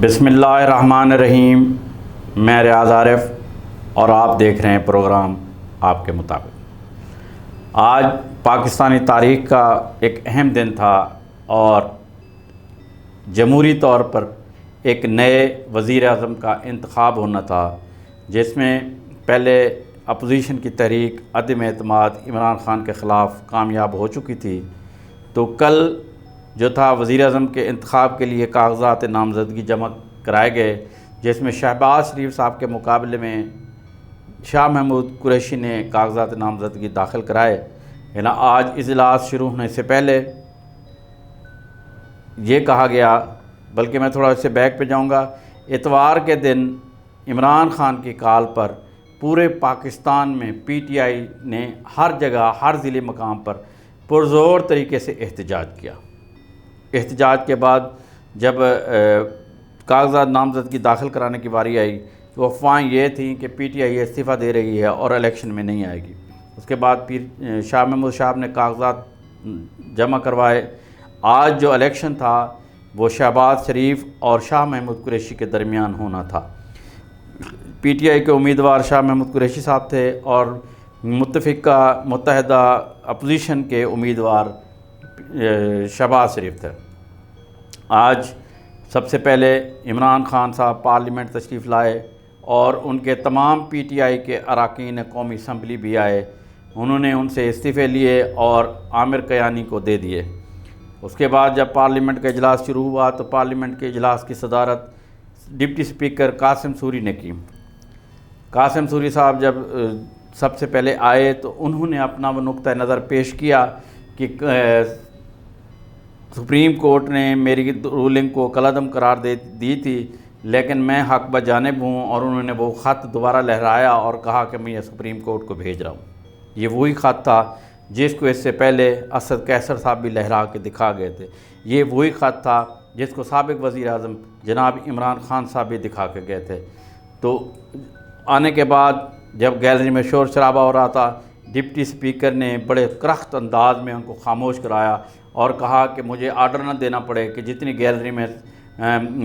بسم اللہ الرحمن الرحیم۔ میں ریاض عارف اور آپ دیکھ رہے ہیں پروگرام آپ کے مطابق۔ آج پاکستانی تاریخ کا ایک اہم دن تھا اور جمہوری طور پر ایک نئے وزیر اعظم کا انتخاب ہونا تھا، جس میں پہلے اپوزیشن کی تحریک عدم اعتماد عمران خان کے خلاف کامیاب ہو چکی تھی۔ تو کل جو تھا وزیر اعظم کے انتخاب کے لیے کاغذات نامزدگی جمع کرائے گئے، جس میں شہباز شریف صاحب کے مقابلے میں شاہ محمود قریشی نے کاغذات نامزدگی داخل کرائے۔ یعنی آج اجلاس شروع ہونے سے پہلے یہ کہا گیا، بلکہ میں تھوڑا اس سے بیک پہ جاؤں گا، اتوار کے دن عمران خان کی کال پر پورے پاکستان میں پی ٹی آئی نے ہر جگہ ہر ضلعی مقام پر پرزور طریقے سے احتجاج کیا۔ احتجاج کے بعد جب کاغذات نامزدگی داخل کرانے کی باری آئی تو افواہیں یہ تھیں کہ پی ٹی آئی استعفیٰ دے رہی ہے اور الیکشن میں نہیں آئے گی۔ اس کے بعد پھر شاہ محمود صاحب نے کاغذات جمع کروائے۔ آج جو الیکشن تھا وہ شہباز شریف اور شاہ محمود قریشی کے درمیان ہونا تھا۔ پی ٹی آئی کے امیدوار شاہ محمود قریشی صاحب تھے اور متحدہ اپوزیشن کے امیدوار شہباز شریف تھے۔ آج سب سے پہلے عمران خان صاحب پارلیمنٹ تشریف لائے اور ان کے تمام پی ٹی آئی کے اراکین قومی اسمبلی بھی آئے۔ انہوں نے ان سے استعفے لیے اور عامر قیانی کو دے دیے۔ اس کے بعد جب پارلیمنٹ کا اجلاس شروع ہوا تو پارلیمنٹ کے اجلاس کی صدارت ڈپٹی اسپیکر قاسم سوری نے کی۔ قاسم سوری صاحب جب سب سے پہلے آئے تو انہوں نے اپنا وہ نقطہ نظر پیش کیا کہ سپریم کورٹ نے میری رولنگ کو کالعدم قرار دی تھی، لیکن میں حق بجانب ہوں، اور انہوں نے وہ خط دوبارہ لہرایا اور کہا کہ میں یہ سپریم کورٹ کو بھیج رہا ہوں۔ یہ وہی خط تھا جس کو اس سے پہلے اسد قیصر صاحب بھی لہرا کے دکھا گئے تھے۔ یہ وہی خط تھا جس کو سابق وزیر اعظم جناب عمران خان صاحب بھی دکھا کے گئے تھے۔ تو آنے کے بعد جب گیلری میں شور شرابہ ہو رہا تھا، ڈپٹی اسپیکر نے بڑے کرخت انداز میں ان کو خاموش کرایا اور کہا کہ مجھے آرڈر نہ دینا پڑے کہ جتنی گیلری میں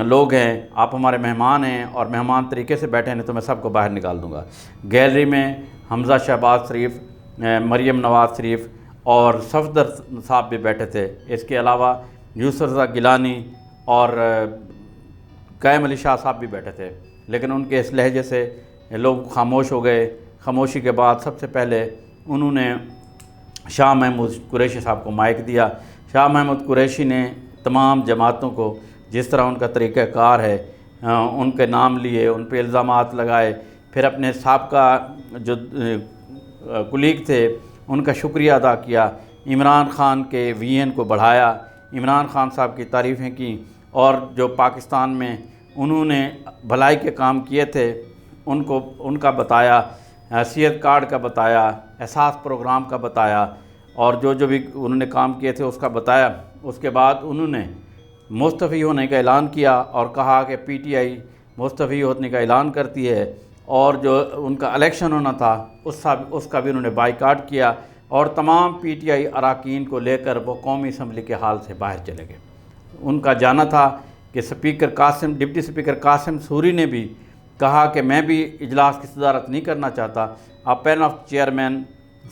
لوگ ہیں آپ ہمارے مہمان ہیں اور مہمان طریقے سے بیٹھے ہیں تو میں سب کو باہر نکال دوں گا۔ گیلری میں حمزہ شہباز شریف، مریم نواز شریف اور صفدر صاحب بھی بیٹھے تھے۔ اس کے علاوہ یوسف رضا گیلانی اور قائم علی شاہ صاحب بھی بیٹھے تھے، لیکن ان کے اس لہجے سے لوگ خاموش ہو گئے۔ خاموشی کے بعد سب سے پہلے انہوں نے شاہ محمود قریشی صاحب کو مائک دیا۔ شاہ محمود قریشی نے تمام جماعتوں کو جس طرح ان کا طریقہ کار ہے ان کے نام لیے، ان پہ الزامات لگائے، پھر اپنے سابقہ جو کلیگ تھے ان کا شکریہ ادا کیا، عمران خان کے وی این کو بڑھایا، عمران خان صاحب کی تعریفیں کیں، اور جو پاکستان میں انہوں نے بھلائی کے کام کیے تھے ان کا بتایا، حیثیت کارڈ کا بتایا، احساس پروگرام کا بتایا، اور جو بھی انہوں نے کام کیے تھے اس کا بتایا۔ اس کے بعد انہوں نے مستعفی ہونے کا اعلان کیا اور کہا کہ پی ٹی آئی مستعفی ہونے کا اعلان کرتی ہے، اور جو ان کا الیکشن ہونا تھا اس کا بھی انہوں نے بائیکاٹ کیا، اور تمام پی ٹی آئی اراکین کو لے کر وہ قومی اسمبلی کے ہال سے باہر چلے گئے۔ ان کا جانا تھا کہ ڈپٹی اسپیکر قاسم سوری نے بھی کہا کہ میں بھی اجلاس کی صدارت نہیں کرنا چاہتا، اب پین آف چیئرمین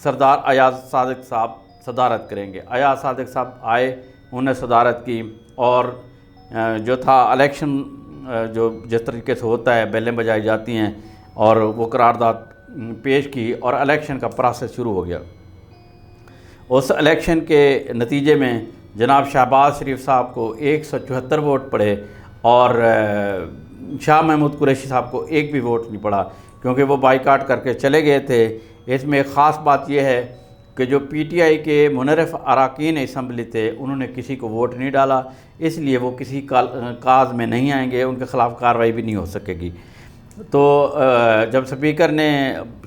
سردار ایاز صادق صاحب صدارت کریں گے۔ ایاز صادق صاحب آئے، انہوں نے صدارت کی، اور جو تھا الیکشن جو جس طریقے سے ہوتا ہے بیلیں بجائی جاتی ہیں اور وہ قرارداد پیش کی اور الیکشن کا پروسیس شروع ہو گیا۔ اس الیکشن کے نتیجے میں جناب شہباز شریف صاحب کو 174 ووٹ پڑے اور شاہ محمود قریشی صاحب کو ایک بھی ووٹ نہیں پڑا، کیونکہ وہ بائیکاٹ کر کے چلے گئے تھے۔ اس میں ایک خاص بات یہ ہے کہ جو پی ٹی آئی کے منرف اراکین اسمبلی تھے انہوں نے کسی کو ووٹ نہیں ڈالا، اس لیے وہ کسی کاز میں نہیں آئیں گے، ان کے خلاف کارروائی بھی نہیں ہو سکے گی۔ تو جب اسپیکر نے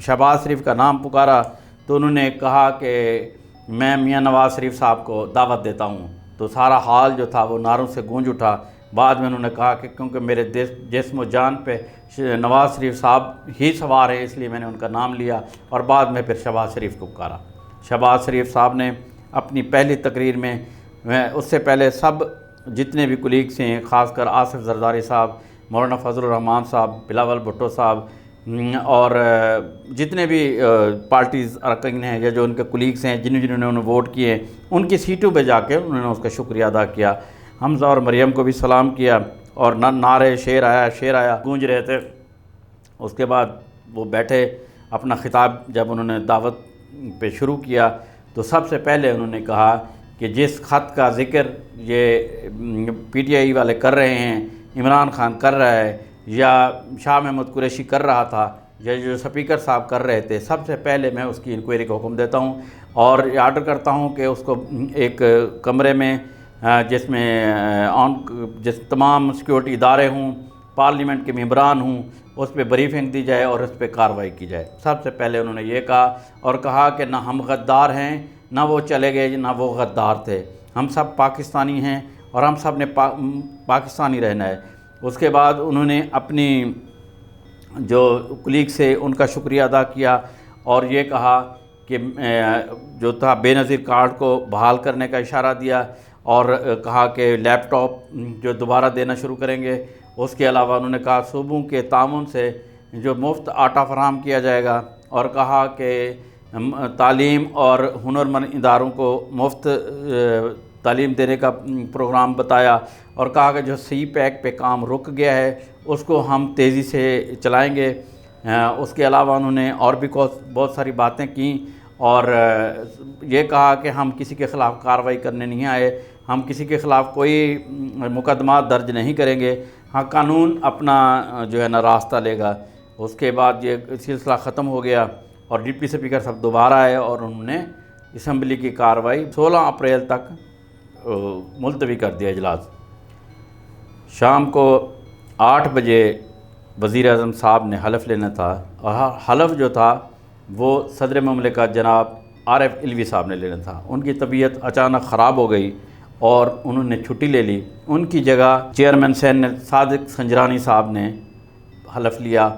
شہباز شریف کا نام پکارا تو انہوں نے کہا کہ میں میاں نواز شریف صاحب کو دعوت دیتا ہوں، تو سارا حال جو تھا وہ نعروں سے گونج اٹھا۔ بعد میں انہوں نے کہا کہ کیونکہ میرے جسم و جان پہ نواز شریف صاحب ہی سوار ہیں اس لیے میں نے ان کا نام لیا، اور بعد میں پھر شہباز شریف کو پکارا۔ شہباز شریف صاحب نے اپنی پہلی تقریر میں اس سے پہلے سب جتنے بھی کولیگس ہیں، خاص کر آصف زرداری صاحب، مولانا فضل الرحمان صاحب، بلاول بھٹو صاحب، اور جتنے بھی پارٹیز ارکان ہیں یا جو ان کے کولیگس ہیں جنہوں نے انہیں ووٹ کیے، ان کی سیٹوں پہ جا کے انہوں نے اس کا شکریہ ادا کیا۔ حمزہ اور مریم کو بھی سلام کیا، اور نعرے شیر آیا گونج رہے تھے۔ اس کے بعد وہ بیٹھے، اپنا خطاب جب انہوں نے دعوت پہ شروع کیا تو سب سے پہلے انہوں نے کہا کہ جس خط کا ذکر یہ پی ٹی آئی والے کر رہے ہیں، عمران خان کر رہا ہے، یا شاہ محمود قریشی کر رہا تھا، یا جو سپیکر صاحب کر رہے تھے، سب سے پہلے میں اس کی انکوائری کا حکم دیتا ہوں اور آرڈر کرتا ہوں کہ اس کو ایک کمرے میں جس میں تمام سیکیورٹی ادارے ہوں، پارلیمنٹ کے ممبران ہوں، اس پہ بریفنگ دی جائے اور اس پہ کارروائی کی جائے۔ سب سے پہلے انہوں نے یہ کہا اور کہا کہ نہ ہم غدار ہیں، نہ وہ چلے گئے، نہ وہ غدار تھے، ہم سب پاکستانی ہیں اور ہم سب نے پاکستانی رہنا ہے۔ اس کے بعد انہوں نے اپنی جو کلیگ سے ان کا شکریہ ادا کیا اور یہ کہا کہ جو تھا بے نظیر کارڈ کو بحال کرنے کا اشارہ دیا، اور کہا کہ لیپ ٹاپ جو دوبارہ دینا شروع کریں گے۔ اس کے علاوہ انہوں نے کہا صوبوں کے تعاون سے جو مفت آٹا فراہم کیا جائے گا، اور کہا کہ تعلیم اور ہنرمند اداروں کو مفت تعلیم دینے کا پروگرام بتایا، اور کہا کہ جو سی پیک پہ کام رک گیا ہے اس کو ہم تیزی سے چلائیں گے۔ اس کے علاوہ انہوں نے اور بھی بہت ساری باتیں کیں، اور یہ کہا کہ ہم کسی کے خلاف کارروائی کرنے نہیں آئے، ہم کسی کے خلاف کوئی مقدمات درج نہیں کریں گے، ہاں قانون اپنا جو ہے نا راستہ لے گا۔ اس کے بعد یہ سلسلہ ختم ہو گیا اور ڈپٹی اسپیکر صاحب دوبارہ آئے اور انہوں نے اسمبلی کی کارروائی 16 اپریل تک ملتوی کر دیا اجلاس۔ شام کو 8 بجے وزیر اعظم صاحب نے حلف لینا تھا، اور حلف جو تھا وہ صدر مملکت جناب عارف علوی صاحب نے لینا تھا۔ ان کی طبیعت اچانک خراب ہو گئی اور انہوں نے چھٹی لے لی۔ ان کی جگہ چیئرمین سینیٹ صادق سنجرانی صاحب نے حلف لیا۔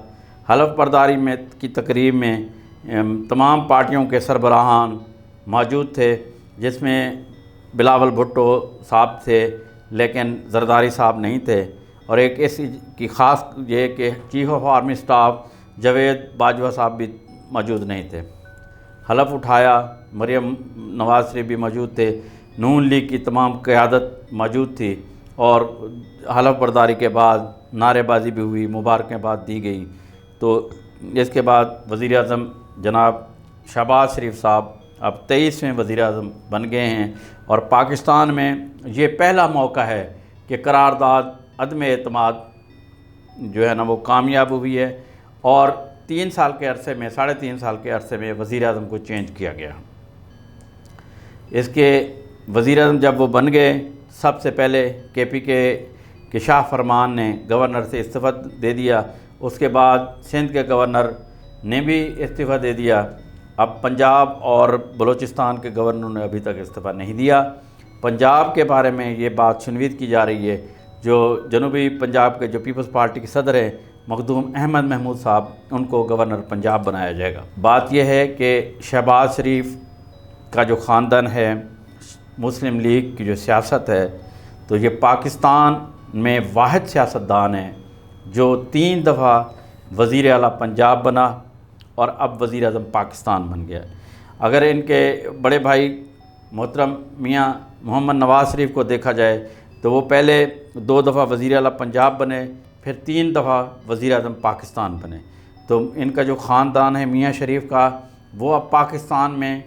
حلف برداری کی تقریب میں تمام پارٹیوں کے سربراہان موجود تھے، جس میں بلاول بھٹو صاحب تھے لیکن زرداری صاحب نہیں تھے، اور ایک ایسی کی خاص یہ کہ chief of army staff Javed Bajwa صاحب بھی موجود نہیں تھے۔ حلف اٹھایا، مریم نواز شریف بھی موجود تھے، نون لیگ کی تمام قیادت موجود تھی، اور حلف برداری کے بعد نعرے بازی بھی ہوئی، مبارکباد دی گئی۔ تو اس کے بعد وزیر اعظم جناب شہباز شریف صاحب اب 23ویں وزیر اعظم بن گئے ہیں، اور پاکستان میں یہ پہلا موقع ہے کہ قرارداد عدم اعتماد جو ہے نا وہ کامیاب ہوئی ہے، اور 3 سال کے عرصے میں 3.5 سال کے عرصے میں وزیر اعظم کو چینج کیا گیا۔ اس کے وزیر اعظم جب وہ بن گئے، سب سے پہلے کے پی کے شاہ فرمان نے گورنر سے استعفیٰ دے دیا، اس کے بعد سندھ کے گورنر نے بھی استعفیٰ دے دیا۔ اب پنجاب اور بلوچستان کے گورنر نے ابھی تک استعفیٰ نہیں دیا۔ پنجاب کے بارے میں یہ بات شنوید کی جا رہی ہے، جو جنوبی پنجاب کے جو پیپلز پارٹی کے صدر ہیں مخدوم احمد محمود صاحب، ان کو گورنر پنجاب بنایا جائے گا۔ بات یہ ہے کہ شہباز شریف کا جو خاندان ہے، مسلم لیگ کی جو سیاست ہے، تو یہ پاکستان میں واحد سیاستدان ہے جو 3 دفعہ وزیر اعلیٰ پنجاب بنا اور اب وزیر اعظم پاکستان بن گیا۔ اگر ان کے بڑے بھائی محترم میاں محمد نواز شریف کو دیکھا جائے تو وہ پہلے 2 دفعہ وزیر اعلیٰ پنجاب بنے، پھر 3 دفعہ وزیر اعظم پاکستان بنے۔ تو ان کا جو خاندان ہے میاں شریف کا، وہ اب پاکستان میں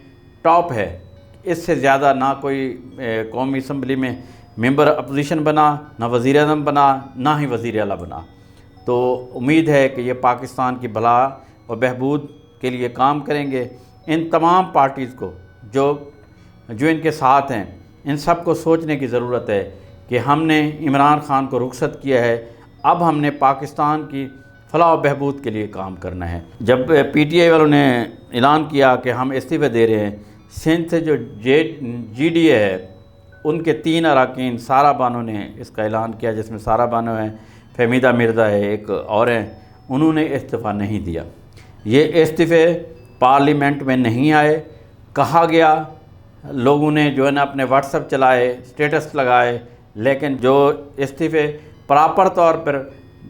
ٹاپ ہے۔ اس سے زیادہ نہ کوئی قومی اسمبلی میں ممبر اپوزیشن بنا، نہ وزیر اعظم بنا، نہ ہی وزیر اعلیٰ بنا۔ تو امید ہے کہ یہ پاکستان کی بھلا اور بہبود کے لیے کام کریں گے۔ ان تمام پارٹیز کو جو ان کے ساتھ ہیں، ان سب کو سوچنے کی ضرورت ہے کہ ہم نے عمران خان کو رخصت کیا ہے، اب ہم نے پاکستان کی فلاح و بہبود کے لیے کام کرنا ہے۔ جب پی ٹی آئی والوں نے اعلان کیا کہ ہم استعفے دے رہے ہیں، سندھ سے جو جی ڈی اے ہے، ان کے 3 اراکین سارا بانو نے اس کا اعلان کیا، جس میں سارا بانو ہے، فہمیدہ مرزا ہے، ایک اور ہیں، انہوں نے استعفیٰ نہیں دیا۔ یہ استعفے پارلیمنٹ میں نہیں آئے۔ کہا گیا، لوگوں نے جو ہے نا اپنے واٹس ایپ چلائے، اسٹیٹس لگائے لیکن جو استعفے پراپر طور پر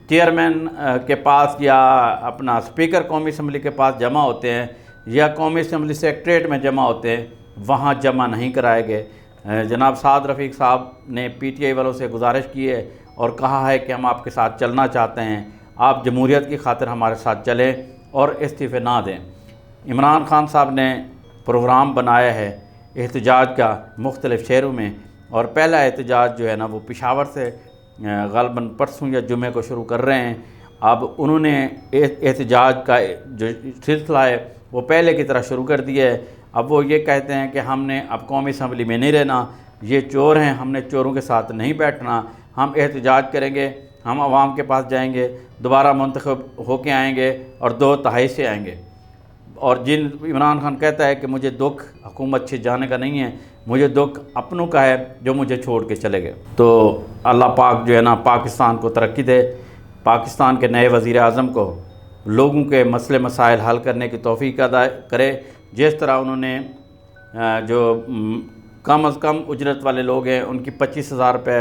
چیئرمین کے پاس یا اپنا اسپیکر قومی اسمبلی کے پاس جمع ہوتے ہیں یا قومی اسمبلی سیکریٹریٹ میں جمع ہوتے ہیں، وہاں جمع نہیں کرائے گئے۔ جناب سعد رفیق صاحب نے پی ٹی آئی والوں سے گزارش کی ہے اور کہا ہے کہ ہم آپ کے ساتھ چلنا چاہتے ہیں، آپ جمہوریت کی خاطر ہمارے ساتھ چلیں اور استعفے نہ دیں۔ عمران خان صاحب نے پروگرام بنایا ہے احتجاج کا مختلف شہروں میں، اور پہلا احتجاج جو ہے نا وہ پشاور سے غالباً پرسوں یا جمعے کو شروع کر رہے ہیں۔ اب انہوں نے احتجاج کا جو سلسلہ ہے وہ پہلے کی طرح شروع کر دیا ہے۔ اب وہ یہ کہتے ہیں کہ ہم نے اب قومی اسمبلی میں نہیں رہنا، یہ چور ہیں، ہم نے چوروں کے ساتھ نہیں بیٹھنا، ہم احتجاج کریں گے، ہم عوام کے پاس جائیں گے، دوبارہ منتخب ہو کے آئیں گے اور 2/3 سے آئیں گے۔ اور عمران خان کہتا ہے کہ مجھے دکھ حکومت سے جانے کا نہیں ہے، مجھے دکھ اپنوں کا ہے جو مجھے چھوڑ کے چلے گئے۔ تو اللہ پاک جو ہے نا پاکستان کو ترقی دے، پاکستان کے نئے وزیر اعظم کو لوگوں کے مسئلے مسائل حل کرنے کی توفیق عطا کرے، جس طرح انہوں نے جو کم از کم اجرت والے لوگ ہیں ان کی 25,000 روپے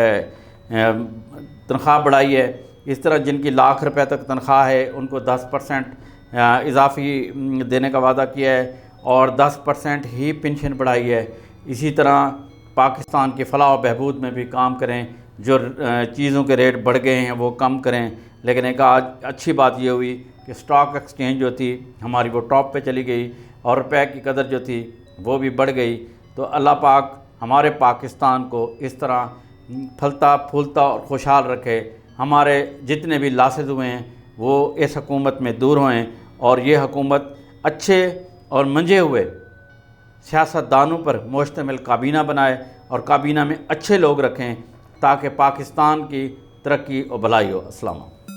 تنخواہ بڑھائی ہے، اس طرح جن کی لاکھ روپے تک تنخواہ ہے ان کو 10% اضافی دینے کا وعدہ کیا ہے اور 10% ہی پنشن بڑھائی ہے۔ اسی طرح پاکستان کی فلاح و بہبود میں بھی کام کریں، جو چیزوں کے ریٹ بڑھ گئے ہیں وہ کم کریں۔ لیکن ایک آج اچھی بات یہ ہوئی کہ سٹاک ایکسچینج جو تھی ہماری وہ ٹاپ پہ چلی گئی اور روپے کی قدر جو تھی وہ بھی بڑھ گئی۔ تو اللہ پاک ہمارے پاکستان کو اس طرح پھلتا پھولتا اور خوشحال رکھے، ہمارے جتنے بھی لاسز ہوئے ہیں وہ اس حکومت میں دور ہوئیں اور یہ حکومت اچھے اور منجھے ہوئے سیاستدانوں پر مشتمل کابینہ بنائے اور کابینہ میں اچھے لوگ رکھیں تاکہ پاکستان کی ترقی اور بھلائی ہو۔ السلام علیکم۔